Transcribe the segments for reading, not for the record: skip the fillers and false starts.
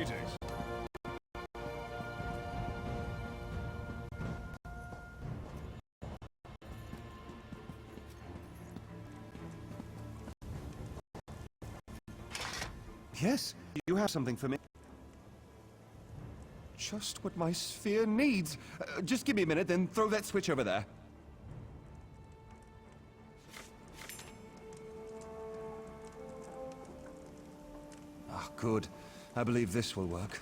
Greetings. Yes, you have something for me. Just what my sphere needs. Just give me a minute, then throw that switch over there. Ah, good. I believe this will work.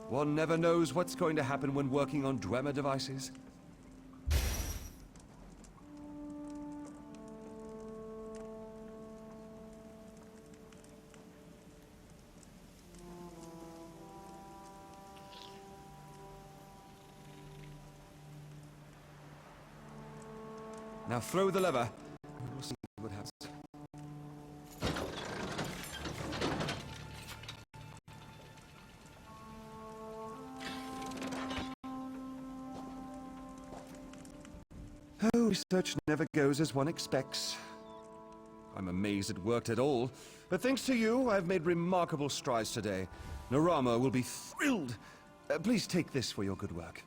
One never knows what's going to happen when working on Dwemer devices. Now throw the lever, and we'll see what happens. Oh, research never goes as one expects. I'm amazed it worked at all, but thanks to you, I've made remarkable strides today. Narama will be thrilled. Please take this for your good work.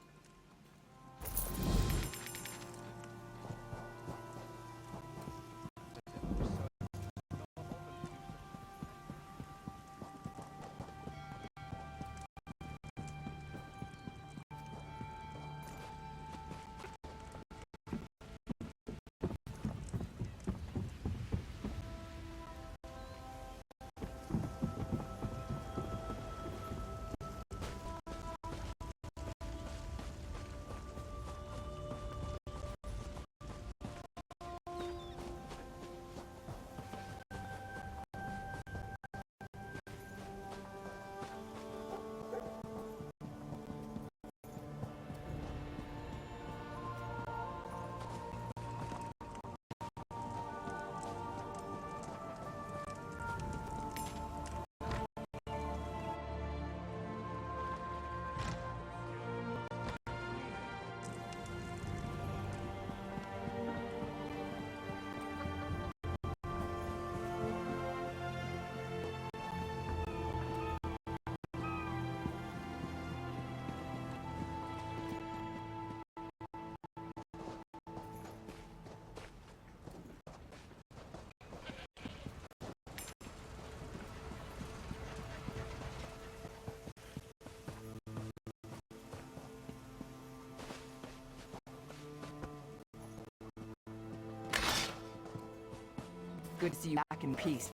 Good to see you back in peace.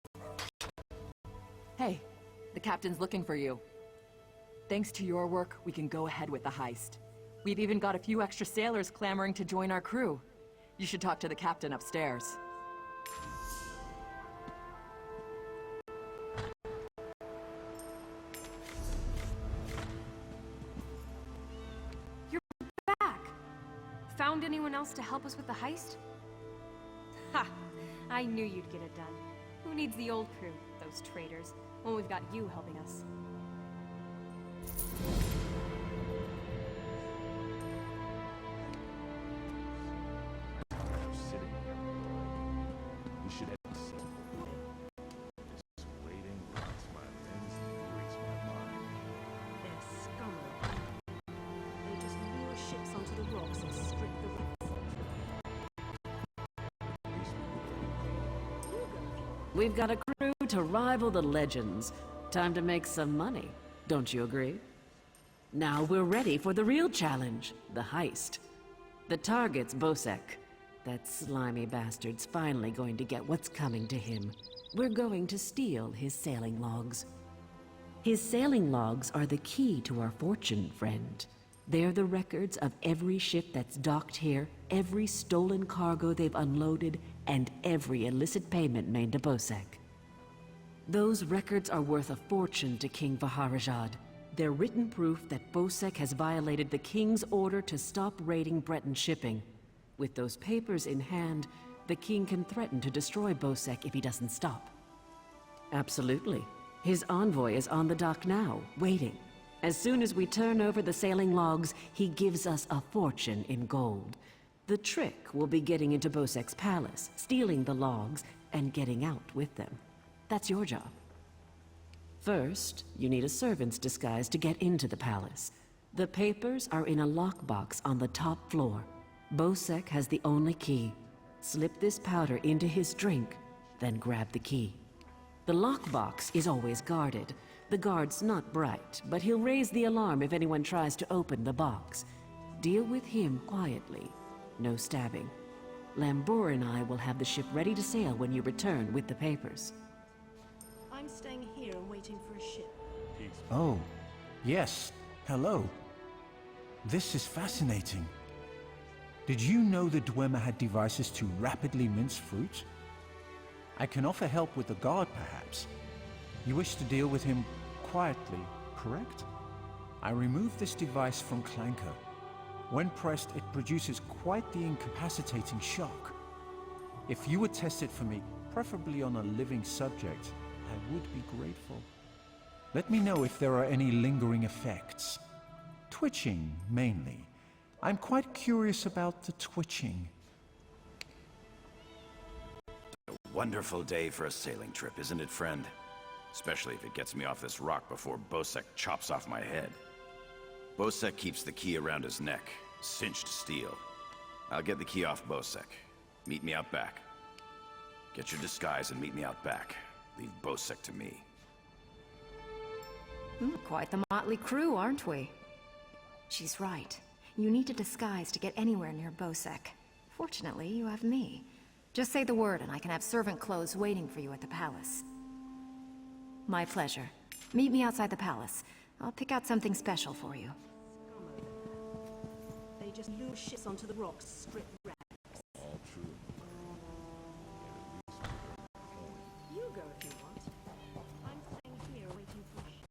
Hey, the captain's looking for you. Thanks to your work, we can go ahead with the heist. We've even got a few extra sailors clamoring to join our crew. You should talk to the captain upstairs. You're back! Found anyone else to help us with the heist? Ha! I knew you'd get it done. Who needs the old crew, those traitors, when we've got you helping us? Sitting here. You should have said this waiting rots my limbs and wearies my mind. They're scum. They just lure ships onto the rocks and strip the wrecks. We've got a crew to rival the legends. Time to make some money. Don't you agree? Now we're ready for the real challenge, the heist. The target's Bosek. That slimy bastard's finally going to get what's coming to him. We're going to steal his sailing logs. His sailing logs are the key to our fortune, friend. They're the records of every ship that's docked here, every stolen cargo they've unloaded, and every illicit payment made to Bosek. Those records are worth a fortune to King Vaharajad. They're written proof that Bosek has violated the king's order to stop raiding Breton shipping. With those papers in hand, the king can threaten to destroy Bosek if he doesn't stop. Absolutely. His envoy is on the dock now, waiting. As soon as we turn over the sailing logs, he gives us a fortune in gold. The trick will be getting into Bosek's palace, stealing the logs, and getting out with them. That's your job. First, you need a servant's disguise to get into the palace. The papers are in a lockbox on the top floor. Bosek has the only key. Slip this powder into his drink, then grab the key. The lockbox is always guarded. The guard's not bright, but he'll raise the alarm if anyone tries to open the box. Deal with him quietly. No stabbing. Lambour and I will have the ship ready to sail when you return with the papers. I'm staying here and waiting for a ship. Oh, yes. Hello. This is fascinating. Did you know the Dwemer had devices to rapidly mince fruit? I can offer help with the guard, perhaps. You wish to deal with him quietly, correct? I removed this device from Clanker. When pressed, it produces quite the incapacitating shock. If you would test it for me, preferably on a living subject, I would be grateful. Let me know if there are any lingering effects. Twitching, mainly. I'm quite curious about the twitching. A wonderful day for a sailing trip, isn't it, friend? Especially if it gets me off this rock before Bosek chops off my head. Bosek keeps the key around his neck, cinched steel. I'll get the key off Bosek. Meet me out back. Get your disguise and meet me out back. Leave Bosek to me. Quite the motley crew, aren't we? She's right. You need a disguise to get anywhere near Bosek. Fortunately, you have me. Just say the word and I can have servant clothes waiting for you at the palace. My pleasure. Meet me outside the palace. I'll pick out something special for you. They just lure ships onto the rocks, strip wreck. All true. You go if you want. I'm staying here waiting for a ship.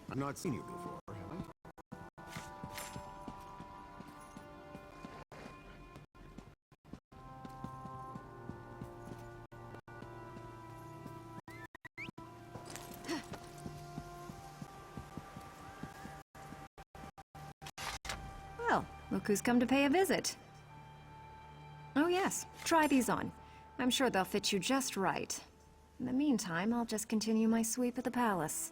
I've not seen you before, have I? Well, look who's come to pay a visit. Oh yes, try these on. I'm sure they'll fit you just right. In the meantime, I'll just continue my sweep of the palace.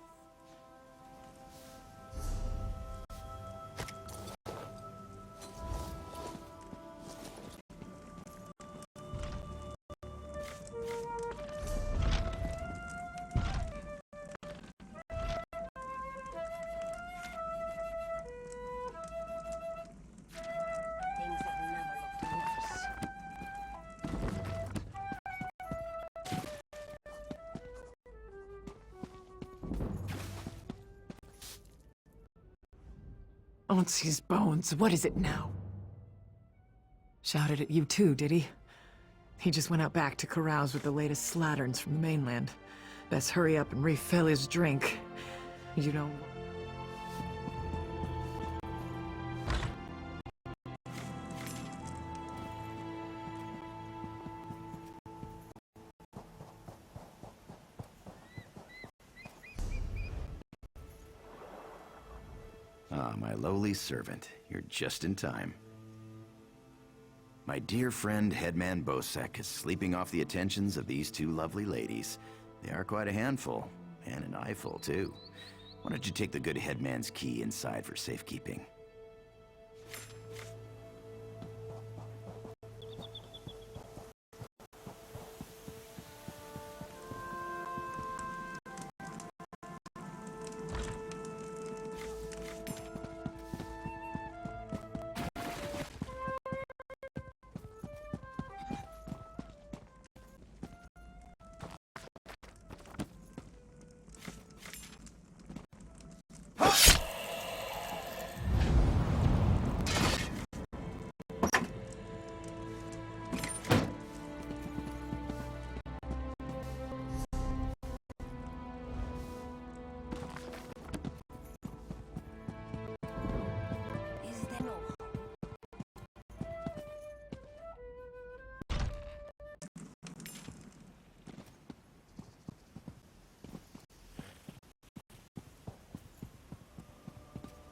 Things have never looked worse. Auntie's bones, what is it now? Shouted at you too, did he? He just went out back to carouse with the latest slatterns from the mainland. Best hurry up and refill his drink. You know... Ah, my lowly servant. You're just in time. My dear friend, Headman Bosek, is sleeping off the attentions of these two lovely ladies. They are quite a handful, and an eyeful, too. Why don't you take the good Headman's key inside for safekeeping?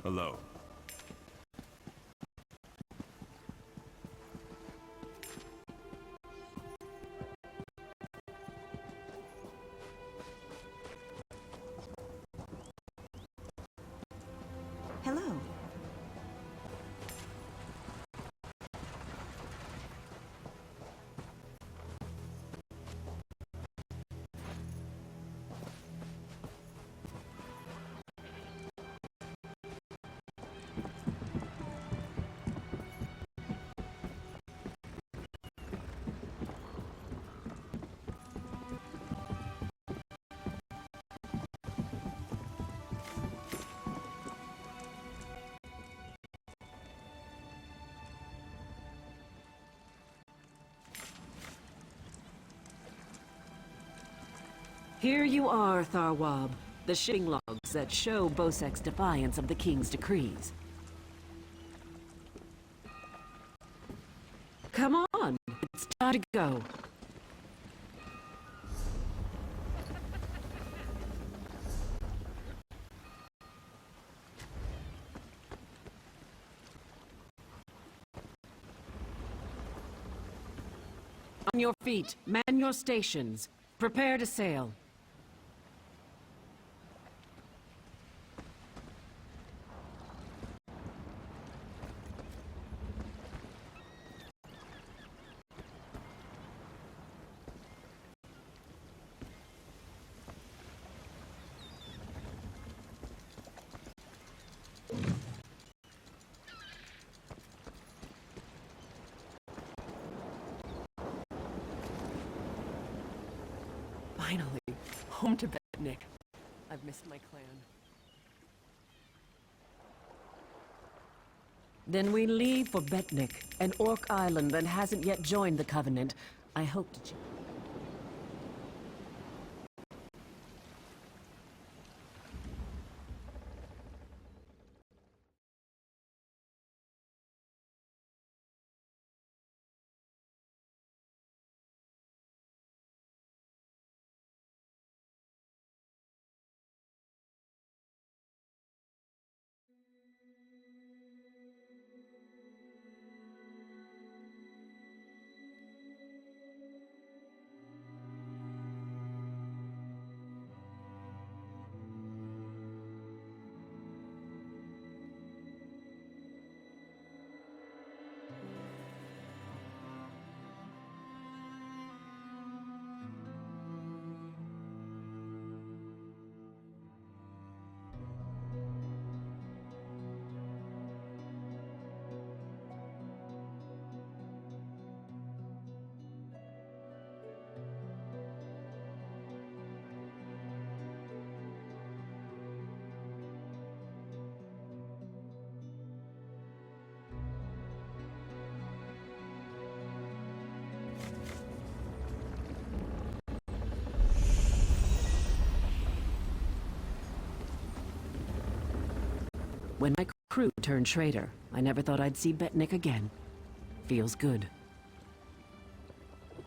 Hello. Hello. Here you are, Tharwab. The shipping logs that show Bosek's defiance of the King's decrees. Come on, it's time to go. On your feet, man your stations. Prepare to sail. Finally, home to Nick. I've missed my clan. Then we leave for Betnik, an Orc island that hasn't yet joined the Covenant. I hope to... When my crew turned traitor, I never thought I'd see Betnik again. Feels good.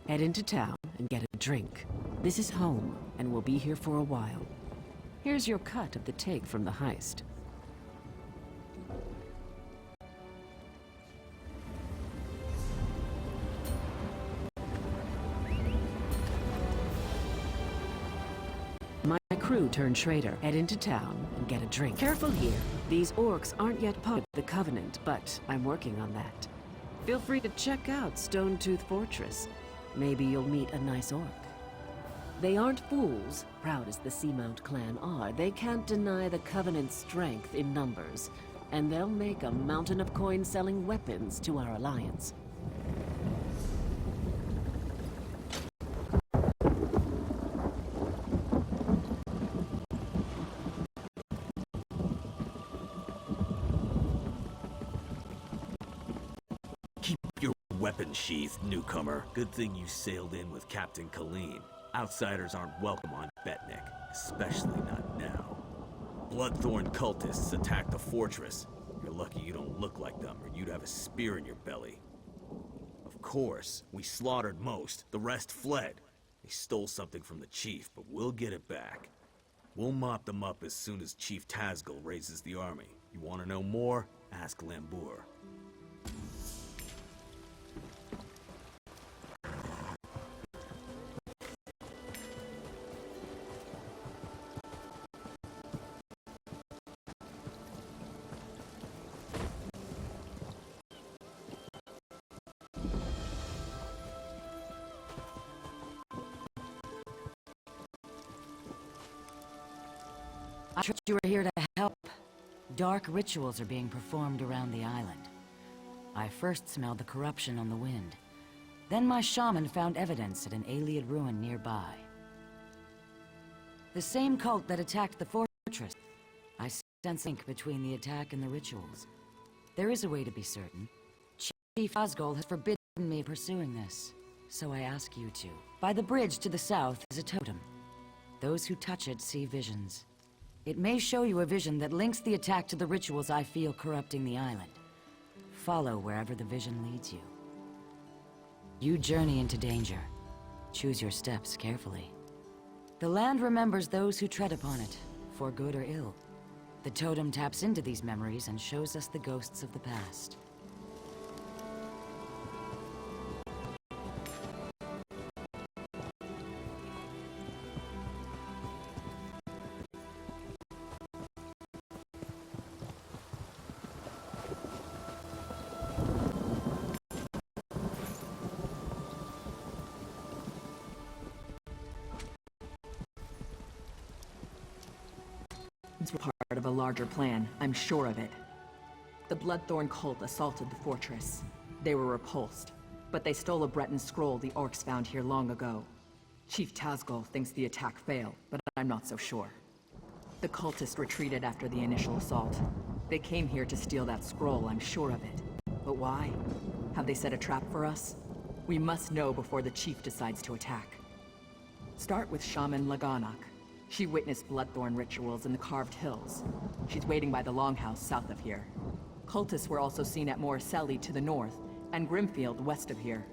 Head into town and get a drink. This is home, and we'll be here for a while. Here's your cut of the take from the heist. My crew turned traitor. Head into town and get a drink. Careful here. These Orcs aren't yet part of the Covenant, but I'm working on that. Feel free to check out Stone Tooth Fortress. Maybe you'll meet a nice Orc. They aren't fools, proud as the Seamount clan are. They can't deny the Covenant's strength in numbers, and they'll make a mountain of coin selling weapons to our alliance. Weapon sheath, newcomer. Good thing you sailed in with Captain Colleen. Outsiders aren't welcome on Betnik, especially not now. Bloodthorn cultists attacked the fortress. You're lucky you don't look like them, or you'd have a spear in your belly. Of course, we slaughtered most. The rest fled. They stole something from the chief, but we'll get it back. We'll mop them up as soon as Chief Tazgul raises the army. You want to know more? Ask Lambour. I trust you are here to help. Dark rituals are being performed around the island. I first smelled the corruption on the wind. Then my shaman found evidence at an Ayleid ruin nearby. The same cult that attacked the fortress. I sense a link between the attack and the rituals. There is a way to be certain. Chief Osgold has forbidden me pursuing this, so I ask you to. By the bridge to the south is a totem. Those who touch it see visions. It may show you a vision that links the attack to the rituals I feel corrupting the island. Follow wherever the vision leads you. You journey into danger. Choose your steps carefully. The land remembers those who tread upon it, for good or ill. The totem taps into these memories and shows us the ghosts of the past. It's part of a larger plan, I'm sure of it. The Bloodthorn cult assaulted the fortress. They were repulsed, but they stole a Breton scroll the Orcs found here long ago. Chief Tazgol thinks the attack failed, but I'm not so sure. The cultists retreated after the initial assault. They came here to steal that scroll, I'm sure of it. But why? Have they set a trap for us? We must know before the chief decides to attack. Start with Shaman Laganak. She witnessed Bloodthorn rituals in the Carved Hills. She's waiting by the Longhouse south of here. Cultists were also seen at Morselli to the north, and Grimfield west of here.